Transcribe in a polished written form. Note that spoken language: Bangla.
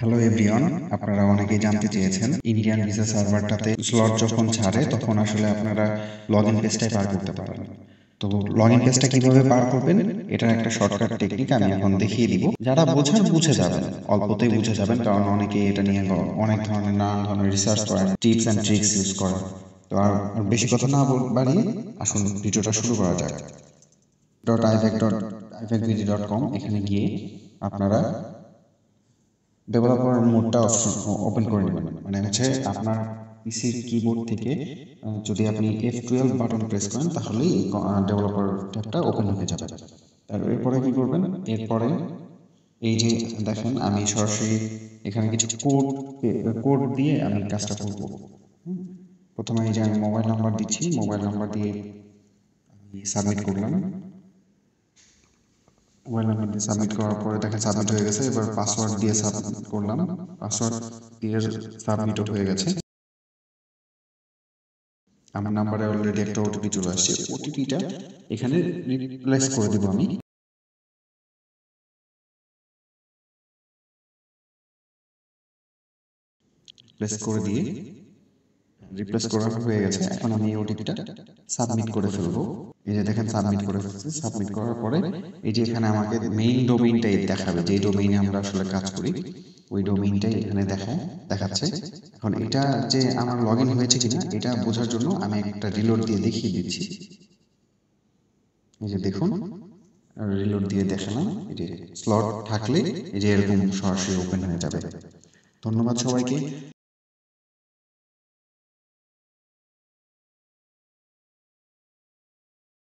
হ্যালো এভরিওয়ান, আপনারা অনেকেই জানতে চেয়েছেন ইন্ডিয়ান ভিসা সার্ভারটাতে স্লট যখন ছাড়ে তখন আসলে আপনারা লগ ইন পেজটাই পার করতে পারেন। তো লগ ইন পেজটা কিভাবে পার করবেন, এটার একটা শর্টকাট টেকনিক আমি এখন দেখিয়ে দিব। যারা বোঝার বুঝে যাবেন, অল্পতেই বুঝে যাবেন, কারণ অনেকেই এটা নিয়ে অনেক ধরনের নানান ধরনের রিসার্চ করেন, টিপস অ্যান্ড ট্রিক্স ইউজ করেন। তো আর বেশি কথা না বাড়িয়ে আসুন ভিডিওটা শুরু করা যাক। .ifacbd.com এখানে গিয়ে আপনারা ডেভেলপার মোডটা অপশন ওপেন করে নেবেন। মানে হচ্ছে আপনার পিসির কিবোর্ড থেকে যদি আপনি F12 বাটন প্রেস করেন তাহলেই ডেভেলপার ট্যাবটা ওপেন হয়ে যাবে। আর এরপরে কি করবেন, এরপরে এই যে দেখেন আমি সরাসরি এখানে কিছু কোড দিয়ে আমি কাজটা করব। প্রথমে এই যে আমি মোবাইল নাম্বার দিচ্ছি, মোবাইল নাম্বার দিয়ে আমি সাবমিট করলাম। মোবাইল নাম্বার দিয়ে সাবমিট করার পরে দেখেন সাবমিট হয়ে গেছে। এবার পাসওয়ার্ড দিয়ে সাবমিট করলাম, পাসওয়ার্ড দিয়ে সাবমিটও হয়ে গেছে। আমার নাম্বারে অলরেডি একটা ওটিপি চলে আসছে, ওটিপিটা এখানে রিপ্লেস করে দিব আমি। রিপ্লেস করে দিয়ে রিপ্লেস করা হয়ে গেছে। এখন আমি এই ওটিপিটা সাবমিট করে ফেলবো। এই যে দেখেন সাবমিট করে ফেলছি। সাবমিট করার পরে এই যে এখানে আমাকে মেইন ডোমেইনটাই দেখাবে, যে ডোমেইনে আমরা আসলে কাজ করি ওই ডোমেইনটাই এখানে দেখাচ্ছে। এখন এটা যে আমার লগ ইন হয়েছে কিনা এটা বোঝার জন্য আমি একটা রিলোড দিয়ে দেখিয়ে দিচ্ছি। এই যে দেখুন, রিলোড দিয়ে দেখালাম, এই যে স্লট থাকলে এই যে এরকম সরাসরি ওপেন হয়ে যাবে। ধন্যবাদ সবাইকে।